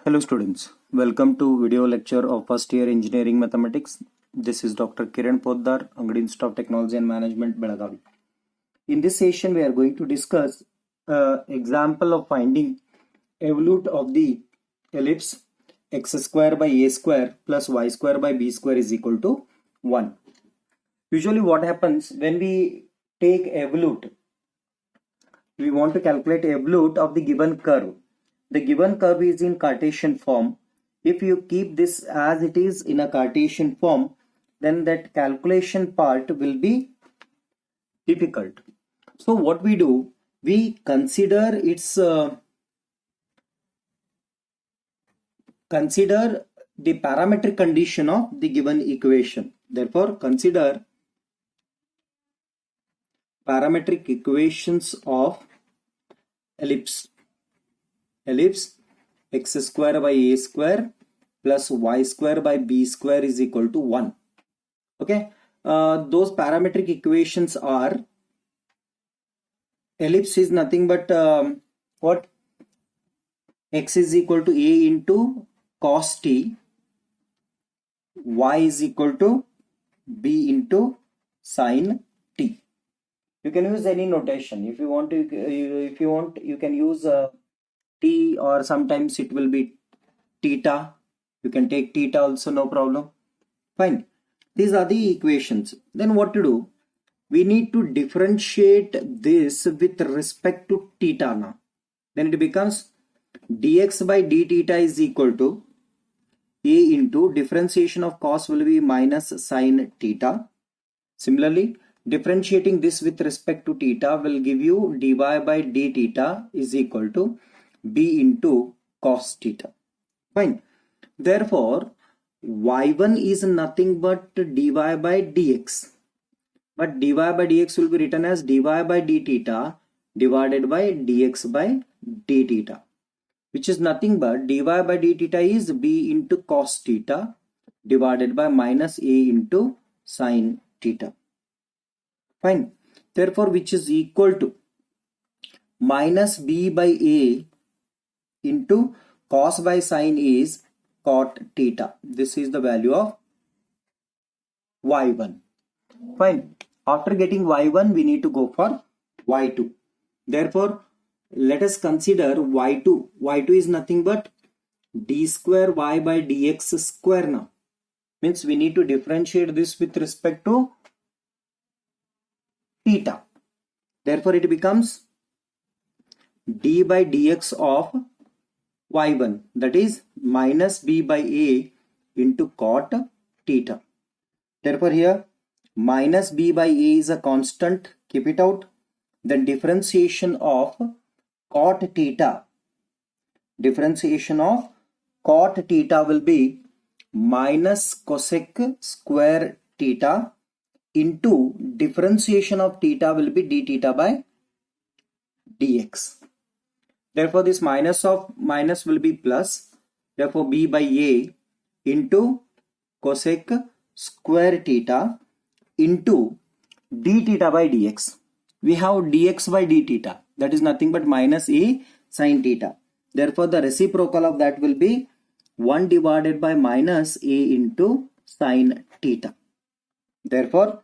Hello students, welcome to video lecture of first year engineering mathematics. This is Dr. Kiran Poddar, Angadi Institute of Technology and Management, Belagavi. In this session, we are going to discuss example of finding evolute of the ellipse x square by a square plus y square by b square is equal to 1. Usually what happens when we take evolute, we want to calculate evolute of the given curve. The given curve is in Cartesian form. If you keep this as it is in a Cartesian form, then that calculation part will be difficult. So what we do, we consider consider the parametric condition of the given equation. Therefore, consider parametric equations of ellipse x square by a square plus y square by b square is equal to 1. Okay, those parametric equations are, ellipse is nothing but what? X is equal to a into cos t, y is equal to b into sin t. You can use any notation. If you want to, you can use t, or sometimes it will be theta. You can take theta also, no problem. Fine. These are the equations. Then what to do? We need to differentiate this with respect to theta now. Then it becomes dx by d theta is equal to a into differentiation of cos will be minus sin theta. Similarly, differentiating this with respect to theta will give you dy by d theta is equal to b into cos theta. Fine. Therefore, y1 is nothing but dy by dx. But dy by dx will be written as dy by d theta divided by dx by d theta, which is nothing but dy by d theta is b into cos theta divided by minus a into sin theta. Fine. Therefore, which is equal to minus b by a into cos by sin is cot theta. This is the value of y1. Fine. After getting y1, we need to go for y2. Therefore, let us consider y2. y2 is nothing but d square y by dx square now. Means we need to differentiate this with respect to theta. Therefore, it becomes d by dx of y1, that is minus b by a into cot theta. Therefore, here minus b by a is a constant, keep it out. Then differentiation of cot theta will be minus cosec square theta into differentiation of theta will be d theta by dx. Therefore, this minus of minus will be plus. Therefore, b by a into cosec square theta into d theta by dx. We have dx by d theta, that is nothing but minus a sin theta. Therefore, the reciprocal of that will be 1 divided by minus a into sin theta. Therefore,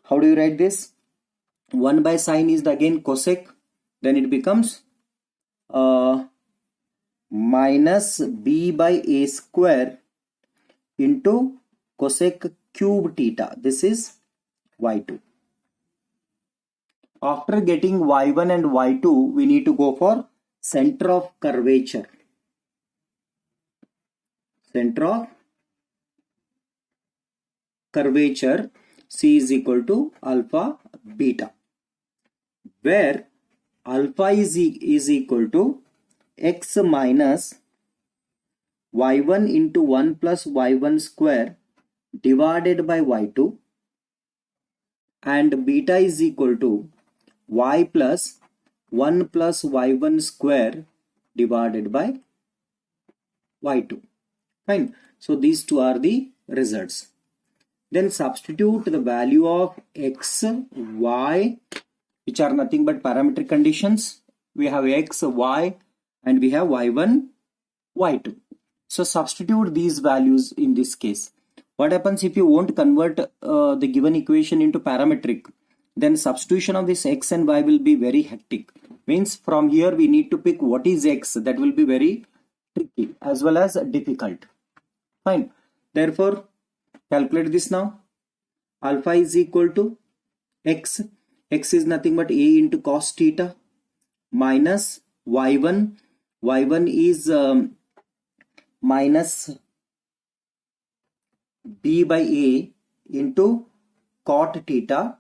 how do you write this? 1 by sin is again cosec. Then it becomes minus b by a square into cosec cube theta. This is y2. After getting y1 and y2, we need to go for center of curvature. Center of curvature C is equal to alpha beta, where alpha is equal to x minus y1 into 1 plus y1 square divided by y2, and beta is equal to y plus 1 plus y1 square divided by y2. Fine. So these two are the results. Then substitute the value of x, y, which are nothing but parametric conditions. We have x, y, and we have y1, y2. So substitute these values in this case. What happens if you won't convert the given equation into parametric? Then substitution of this x and y will be very hectic. Means from here we need to pick what is x. That will be very tricky as well as difficult. Fine. Therefore, calculate this now. Alpha is equal to x. X is nothing but a into cos theta minus y1. Y1 is minus b by a into cot theta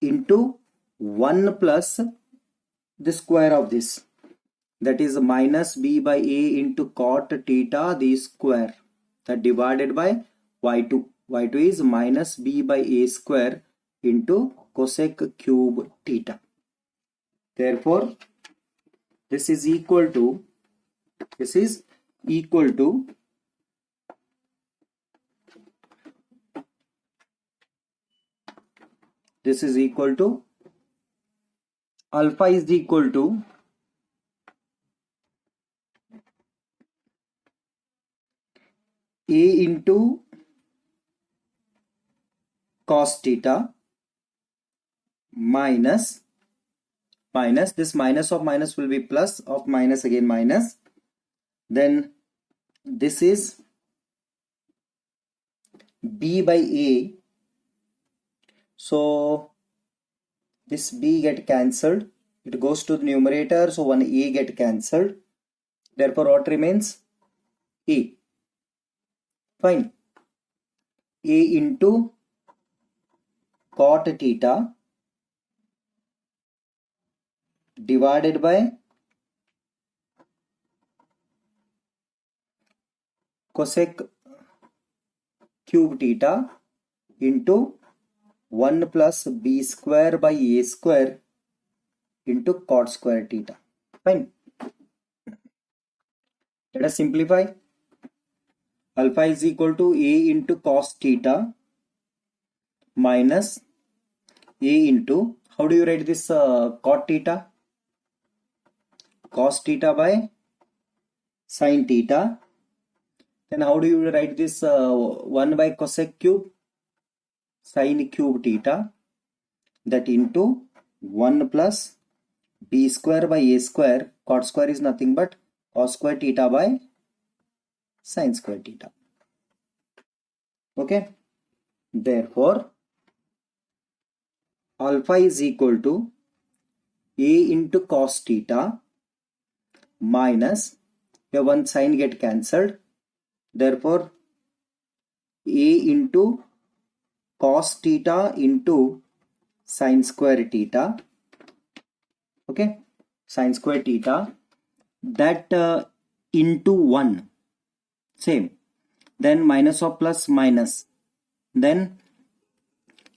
into 1 plus the square of this, that is minus b by a into cot theta the square, that divided by y2. Y2 is minus b by a square into cosec cube theta. Therefore, this is equal to alpha is equal to a into cos theta minus this minus of minus will be plus of minus, again minus, then this is b by a, so this b get cancelled, it goes to the numerator, so one a get cancelled, therefore what remains? A. Fine. A into cot theta divided by cosec cube theta into 1 plus b square by a square into cot square theta. Fine. Let us simplify. Alpha is equal to a into cos theta minus a into, how do you write this cot theta? Cos theta by sin theta. Then how do you write this 1 by cosec cube? Sin cube theta, that into 1 plus b square by a square, cot square is nothing but cos square theta by sin square theta. Okay. Therefore, alpha is equal to a into cos theta minus, here one sign get cancelled, therefore a into cos theta into sin square theta, okay, sin square theta, that into 1, same, then minus of plus minus, then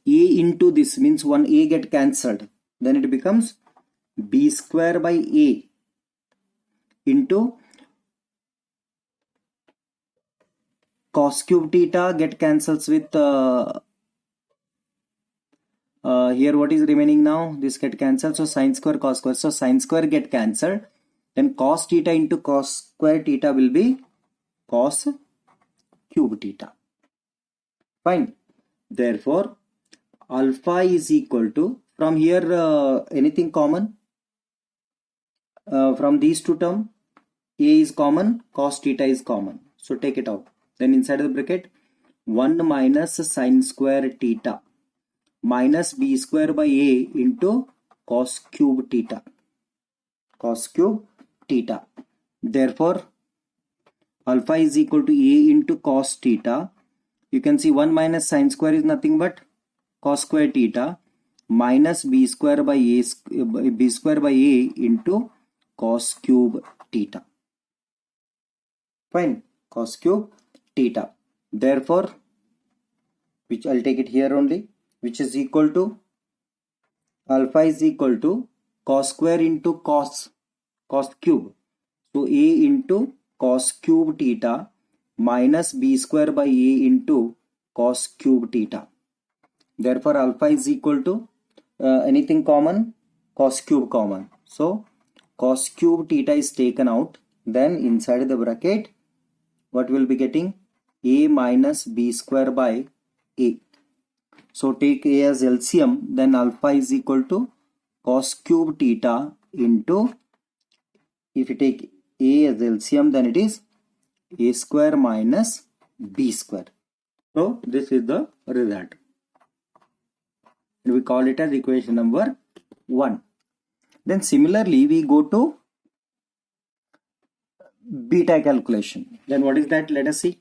a into this means one a get cancelled, then it becomes b square by a into cos cube theta get cancels with here what is remaining now, this get cancelled, so sin square cos square, so sin square get cancelled, then cos theta into cos square theta will be cos cube theta. Fine. Therefore, alpha is equal to, from here anything common? From these two terms, a is common, cos theta is common, so take it out. Then inside the bracket 1 minus sin square theta minus b square by a into cos cube theta. Therefore, alpha is equal to a into cos theta. You can see 1 minus sin square is nothing but cos square theta minus b square by a into cos cube theta. Fine. Cos cube theta. Therefore, which I'll take it here only, which is equal to, alpha is equal to cos square into cos cube. So a into cos cube theta minus b square by a into cos cube theta. Therefore, alpha is equal to anything common, cos cube common. So cos cube theta is taken out. then inside the bracket what will be getting? A minus b square by a. So take a as LCM, then alpha is equal to cos cube theta into, if you take a as LCM, then it is a square minus b square. So this is the result. And we call it as equation number 1. Then similarly we go to beta calculation. Then what is that? Let us see.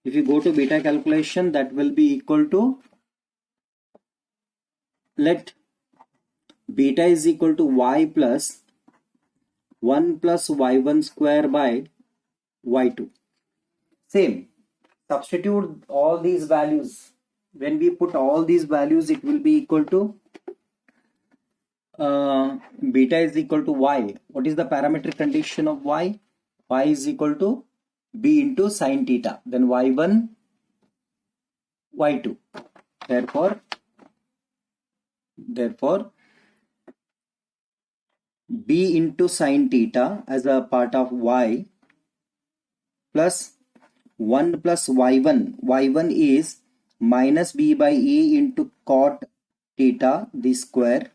If you go to beta calculation, that will be equal to, let beta is equal to y plus 1 plus y1 square by y2. Same. Substitute all these values. When we put all these values, it will be equal to beta is equal to y. What is the parametric condition of y? Y is equal to b into sine theta. Then y1, y2. Therefore, b into sine theta as a part of y plus 1 plus y1. y1 is minus b by a into cot theta the square,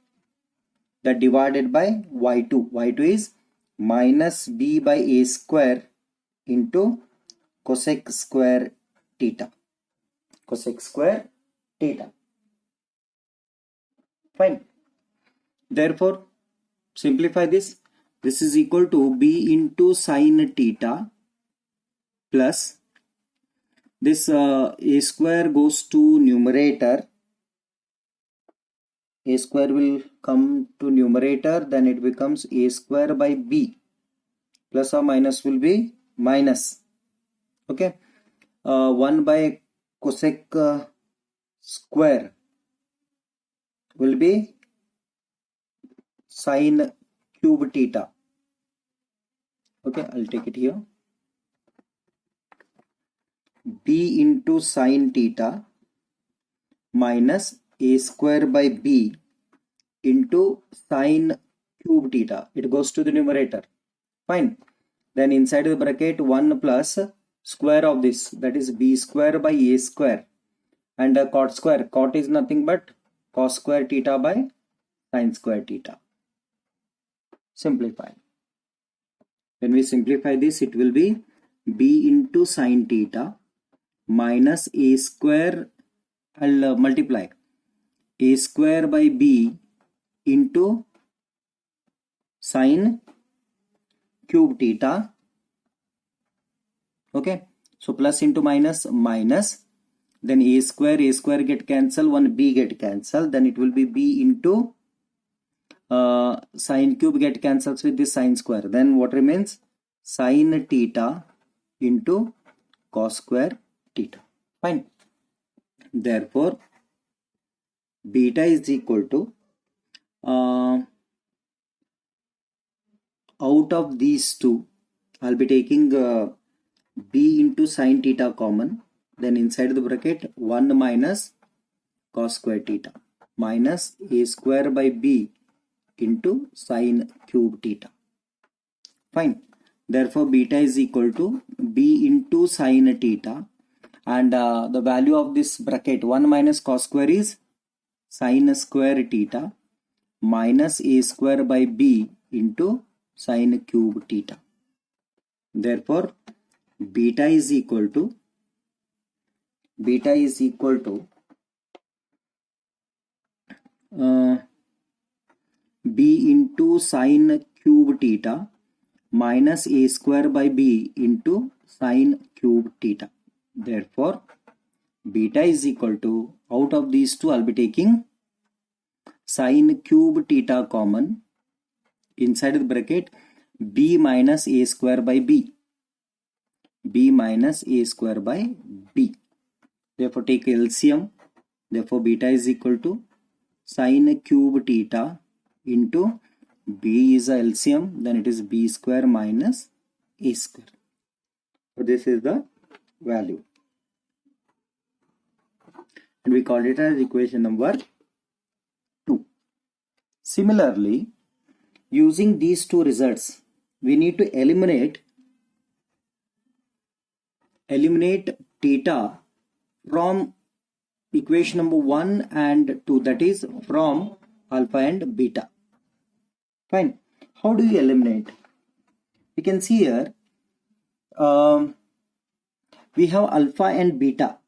that divided by y2. y2 is minus b by a square into cosec square theta. Cosec square theta. Fine. Therefore, simplify this. This is equal to b into sine theta plus this a square goes to numerator. A square will come to numerator, then it becomes a square by b. Plus or minus will be minus. Okay. 1 by cosec square will be sine cube theta. Okay, I'll take it here. B into sine theta minus a square by b into sine cube theta. It goes to the numerator. Fine. Then inside the bracket 1 plus square of this, that is b square by a square, and a cot square. Cot is nothing but cos square theta by sine square theta. Simplify. When we simplify this, it will be b into sine theta minus a square, I'll multiply a square by b into sine cube theta. Okay, so plus into minus, minus, then a square get cancel, 1b get cancel, then it will be b into sine cube get cancels with this sine square, then what remains? Sine theta into cos square theta. Fine. Therefore, beta is equal to out of these two, I'll be taking b into sine theta common, then inside the bracket 1 minus cos square theta minus a square by b into sine cube theta. Fine. Therefore, beta is equal to b into sine theta, and the value of this bracket 1 minus cos square is sine square theta minus a square by b into sine cube theta. Therefore, beta is equal to b into sine cube theta minus a square by b into sine cube theta. Therefore, beta is equal to, out of these two, I'll be taking sine cube theta common, inside the bracket b minus a square by b. b minus a square by b. Therefore, take LCM. Therefore, beta is equal to sine cube theta into b is a LCM, then it is b square minus a square. So this is the value, and we call it as equation number 2. Similarly, using these two results, we need to eliminate theta from equation number 1 and 2, that is from alpha and beta. Fine. How do you eliminate? We can see here we have alpha and beta.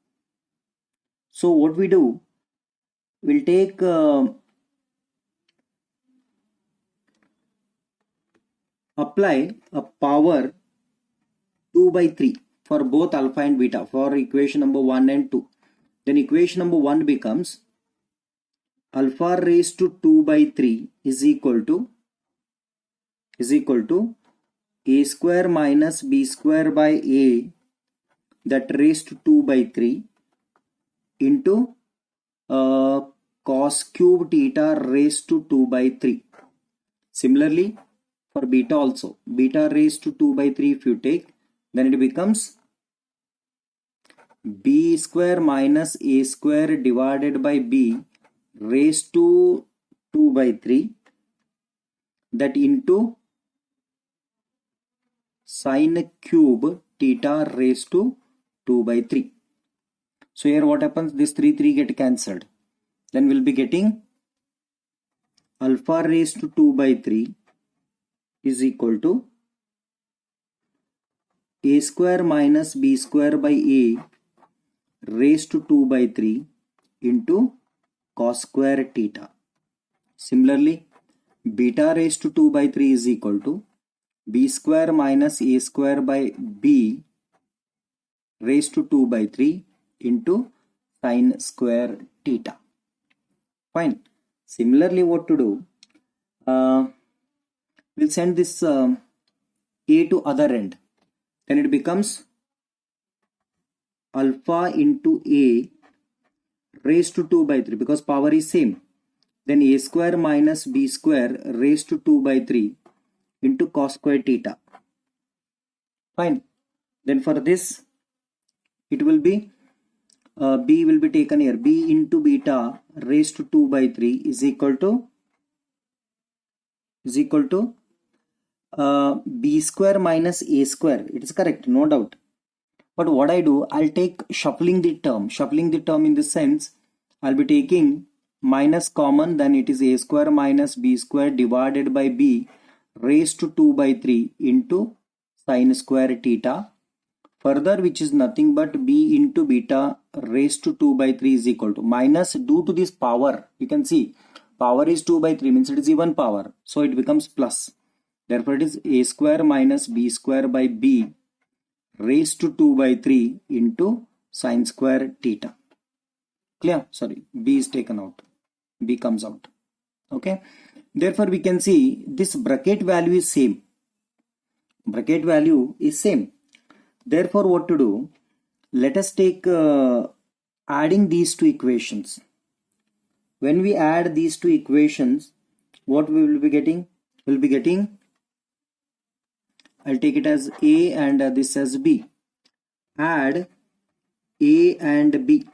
So what we do, we'll take apply a power 2 by 3 for both alpha and beta for equation number 1 and 2. Then equation number 1 becomes alpha raised to 2 by 3 is equal to a square minus b square by a that raised to 2 by 3 into cos cube theta raised to 2 by 3. Similarly, for beta also, beta raised to 2 by 3 if you take, then it becomes b square minus a square divided by b raised to 2 by 3 that into sine cube theta raised to 2 by 3. So here what happens, this 3 get cancelled. Then we'll be getting alpha raised to 2 by 3 is equal to a square minus b square by a raised to 2 by 3 into cos square theta. Similarly, beta raised to 2 by 3 is equal to b square minus a square by b raised to 2 by 3 into sine square theta. Fine. Similarly, what to do? We'll send this a to other end. Then it becomes alpha into a raised to 2 by 3 because power is same. Then a square minus b square raised to 2 by 3 into cos square theta. Fine. Then for this, it will be b will be taken here. B into beta raised to 2 by 3 is equal to b square minus a square. It is correct, no doubt. But what I do, I'll take shuffling the term in the sense, I'll be taking minus common, then it is a square minus b square divided by b raised to 2 by 3 into sine square theta. Further, which is nothing but b into beta raised to 2 by 3 is equal to minus, due to this power, you can see power is 2 by 3 means it is even power, so it becomes plus. Therefore, it is a square minus b square by b raised to 2 by 3 into sine square theta. Clear? Sorry, b is taken out, b comes out. Okay. Therefore, we can see this bracket value is same. Therefore, what to do? Let us take adding these two equations. When we add these two equations, what we will be getting? We'll be getting, I'll take it as a and this as b. Add a and b.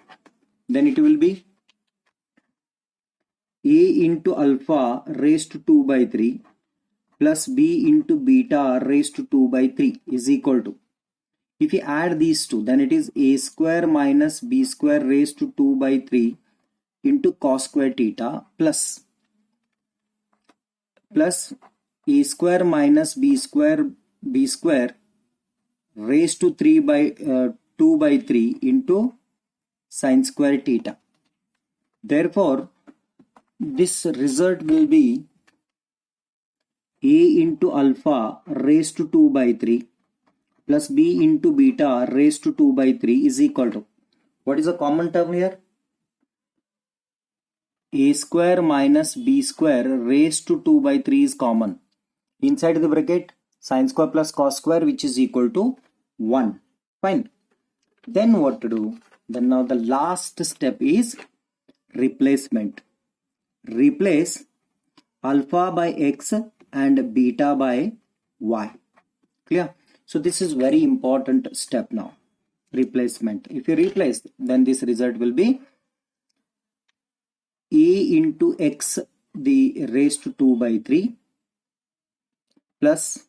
Then it will be a into alpha raised to 2 by 3 plus b into beta raised to 2 by 3 is equal to, if you add these two, then it is a square minus b square raised to 2 by 3 into cos square theta plus a square minus b square raised to 2 by 3 into sine square theta. Therefore, this result will be a into alpha raised to 2 by 3 plus b into beta raised to 2 by 3 is equal to, what is the common term here? A square minus b square raised to 2 by 3 is common. Inside the bracket, sine square plus cos square, which is equal to 1. Fine. Then what to do? Then now the last step is replacement. Replace alpha by x and beta by y. Clear? So this is very important step now. Replacement. If you replace, then this result will be a into x the raised to 2 by 3 plus